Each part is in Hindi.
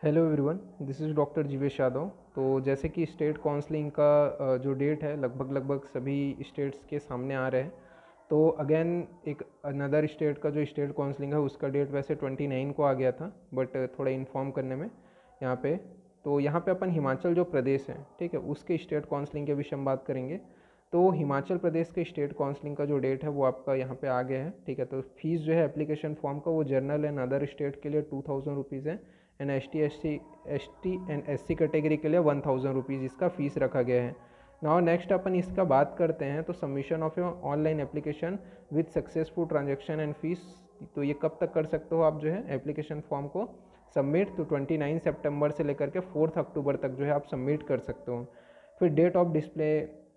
Hello everyone, this is doctor Jeevesh Yadav. तो जैसे कि स्टेट काउंसलिंग का जो डेट है लगभग सभी स्टेट्स के सामने आ रहे हैं। तो अगेन एक अनदर स्टेट का जो स्टेट काउंसलिंग है उसका डेट वैसे 29 को आ गया था, बट थोड़ा इन्फॉर्म करने में यहाँ पे। तो यहाँ पे अपन हिमाचल जो प्रदेश है, ठीक है, उसके स्टेट काउंसलिंग के विषय में बात करेंगे। तो हिमाचल प्रदेश के स्टेट काउंसलिंग का जो डेट है वो आपका यहाँ पे आ गया है, ठीक है। तो फीस जो है एप्लीकेशन फॉर्म का वो जनरल एंड अदर स्टेट के लिए 2000 रुपीज़ है, and S T and S C category के लिए 1000 रुपीज़ इसका फ़ीस रखा गया है। नाउ नेक्स्ट अपन इसका बात करते हैं। तो submission of your online application with successful transaction and fees, तो ये कब तक कर सकते हो आप जो है एप्लीकेशन फॉर्म को सबमिट। तो 29 सितंबर से लेकर के 4 अक्टूबर तक जो है आप सबमिट कर सकते हो। फिर date of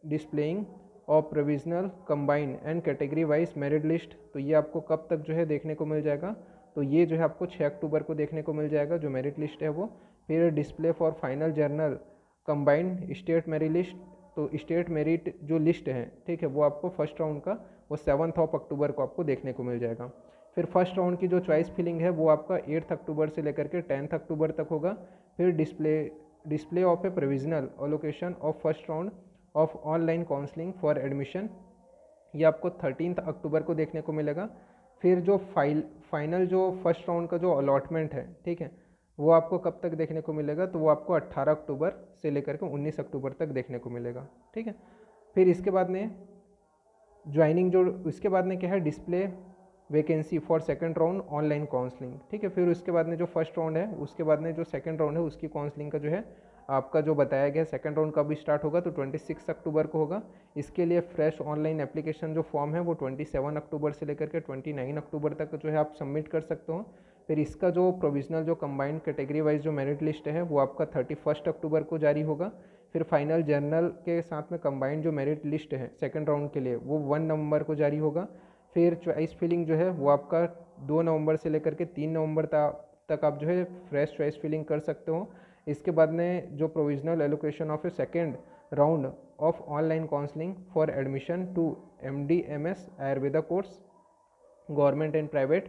displaying of provisional combined and category wise merit list, तो ये आपको कब तक जो है देखने को मिल जाएगा। तो ये जो है आपको 6 अक्टूबर को देखने को मिल जाएगा जो मेरिट लिस्ट है वो। फिर display for final journal combined state merit list, तो स्टेट मेरिट जो लिस्ट है, ठीक है, वो आपको फर्स्ट राउंड का वो 7 अक्टूबर को आपको देखने को मिल जाएगा। फिर फर्स्ट राउंड की जो चॉइस फिलिंग है वो आपका 8 अक्टूबर से लेकर के 10 अक्टूबर तक होगा। फिर display of A provisional allocation of first round of online counselling for admission, ये आपको 13 अक्टूबर को देखने को मिलेगा। फिर जो फाइनल जो फर्स्ट राउंड का जो अलॉटमेंट है, ठीक है, वो आपको कब तक देखने को मिलेगा। तो वो आपको 18 अक्टूबर से लेकर के 19 अक्टूबर तक देखने को मिलेगा, ठीक है। फिर इसके बाद में ज्वाइनिंग जो इसके बाद में क्या है, display vacancy for second round online counselling, ठीक है। फिर उसके बाद में जो फर्स्ट राउंड है, उसके बाद में जो सेकंड राउंड है उसकी काउंसलिंग का जो है आपका जो बताया गया सेकंड राउंड कब स्टार्ट होगा, तो 26 अक्टूबर को होगा। इसके लिए फ्रेश ऑनलाइन एप्लीकेशन जो फॉर्म है वो 27 अक्टूबर से लेकर के 29 अक्टूबर तक जो है आप सबमिट कर सकते हो। फिर इसका जो प्रोविजनल जो कंबाइंड कैटेगरी वाइज जो मेरिट लिस्ट है वो आपका 31 अक्टूबर को जारी होगा। फिर फाइनल जर्नल के साथ में कंबाइंड जो मेरिट लिस्ट है सेकंड राउंड के लिए वो 1 नवंबर को जारी होगा। फिर चॉइस फिलिंग जो है वो आपका 2 नवंबर से लेकर के 3 नवंबर तक आप जो है फ्रेश चॉइस फिलिंग कर सकते हो। इसके बाद में जो provisional allocation of a second round of online counselling for admission to MD/MS Ayurveda course government and private,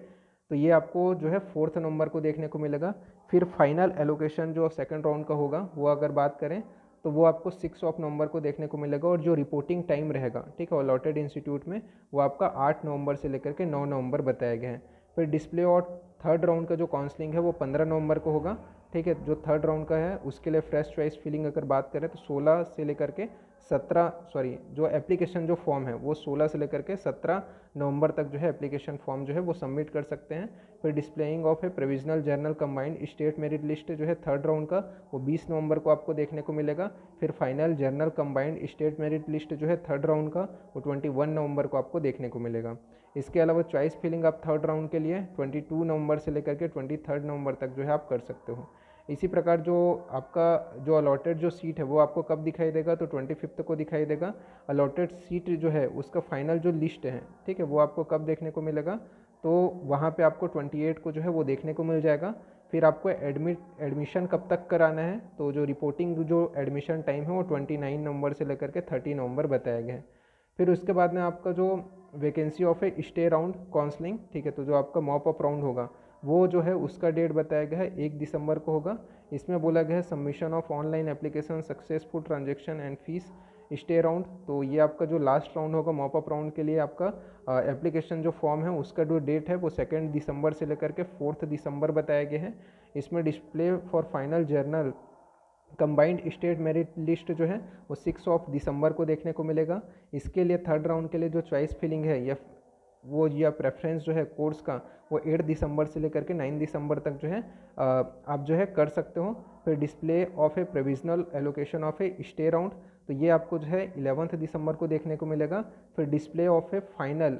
तो ये आपको जो है 4 नवंबर को देखने को मिलेगा। फिर फाइनल एलोकेशन जो सेकंड राउंड का होगा वो अगर बात करें तो वो आपको 6 नवंबर को देखने को मिलेगा। और जो रिपोर्टिंग टाइम रहेगा, ठीक है, अलॉटेड इंस्टीट्यूट में, वो आपका 8 नवंबर से लेकर के 9 नवंबर बताया गया है। फिर डिस्प्ले और थर्ड राउंड का जो काउंसलिंग है वो 15 नवंबर को होगा, ठीक है। जो थर्ड राउंड का है उसके लिए फ्रेश चॉइस फिलिंग अगर बात करें तो 16 से लेकर के 17 जो एप्लीकेशन जो फॉर्म है वो 16 से लेकर के 17 नवंबर तक जो है एप्लीकेशन फॉर्म जो है वो सबमिट कर सकते हैं। फिर displaying of A provisional journal combined state merit list जो है थर्ड राउंड का वो 20 नवंबर को आपको देखने को मिलेगा। फिर final journal combined state merit list जो है थर्ड राउंड का वो 21 नवंबर को आपको देखने को मिलेगा। इसके अलावा चॉइस फिलिंग आप थर्ड राउंड के लिए 22 नवंबर से लेकर के 23 नवंबर तक जो है आप कर सकते हो। इसी प्रकार जो आपका जो अलॉटेड जो सीट है वो आपको कब दिखाई देगा, तो 25 को दिखाई देगा। अलॉटेड सीट जो है उसका फाइनल जो लिस्ट है, ठीक है, वो आपको कब देखने को मिलेगा, तो वहाँ पे आपको 28 को जो है वो देखने को मिल जाएगा। फिर आपको एडमिशन कब तक कराना है, तो जो रिपोर्टिंग जो एडमिशन टाइम है वो 29 नवंबर से लेकर के 30 नवंबर बताया गया है। फिर उसके बाद में आपका जो vacancy of A stay round counselling, ठीक है, तो जो आपका मॉप अप राउंड होगा वो जो है उसका डेट बताया गया है 1 दिसंबर को होगा। इसमें बोला गया है submission of online application successful transaction and fees stay round, तो ये आपका जो लास्ट राउंड होगा मॉप अप राउंड के लिए आपका एप्लीकेशन जो फॉर्म है उसका जो डेट है वो 2 दिसंबर से लेकर के 4 दिसंबर बताया गया है। इसमें display for final journal combined state merit list जो है वो 6 दिसंबर को देखने को मिलेगा। इसके लिए थर्ड राउंड के लिए जो चॉइस फिलिंग है या प्रेफरेंस जो है कोर्स का वो 8 दिसंबर से लेकर के 9 दिसंबर तक जो है आप जो है कर सकते हो। फिर display of A provisional allocation of A stay round, तो ये आपको जो है 11 दिसंबर को देखने को मिलेगा। फिर डिस्प्ले ऑफ ए फाइनल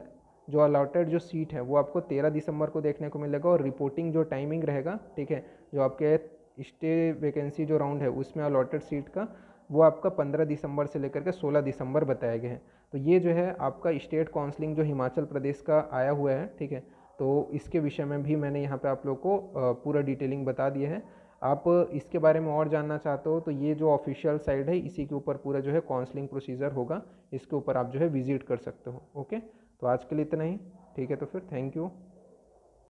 जो अलॉटेड जो सीट है वो आपको 13 दिसंबर को देखने को मिलेगा। और रिपोर्टिंग जो टाइमिंग रहेगा, ठीक है, जो आपके स्टे वैकेंसी जो राउंड है उसमें अलॉटेड सीट का वो आपका 15 दिसंबर से लेकर के 16 दिसंबर बताया गया है। तो ये जो है आपका स्टेट काउंसलिंग जो हिमाचल प्रदेश का आया हुआ है, ठीक है, तो इसके विषय में भी मैंने यहाँ पे आप लोग को पूरा डिटेलिंग बता दिया है। आप इसके बारे में और जानना चाहते हो तो ये जो ऑफिशियल साइट है इसी के ऊपर पूरा जो है काउंसलिंग प्रोसीजर होगा, इसके ऊपर आप जो है विजिट कर सकते हो। ओके, तो आज के लिए इतना ही, ठीक है, तो फिर थैंक यू।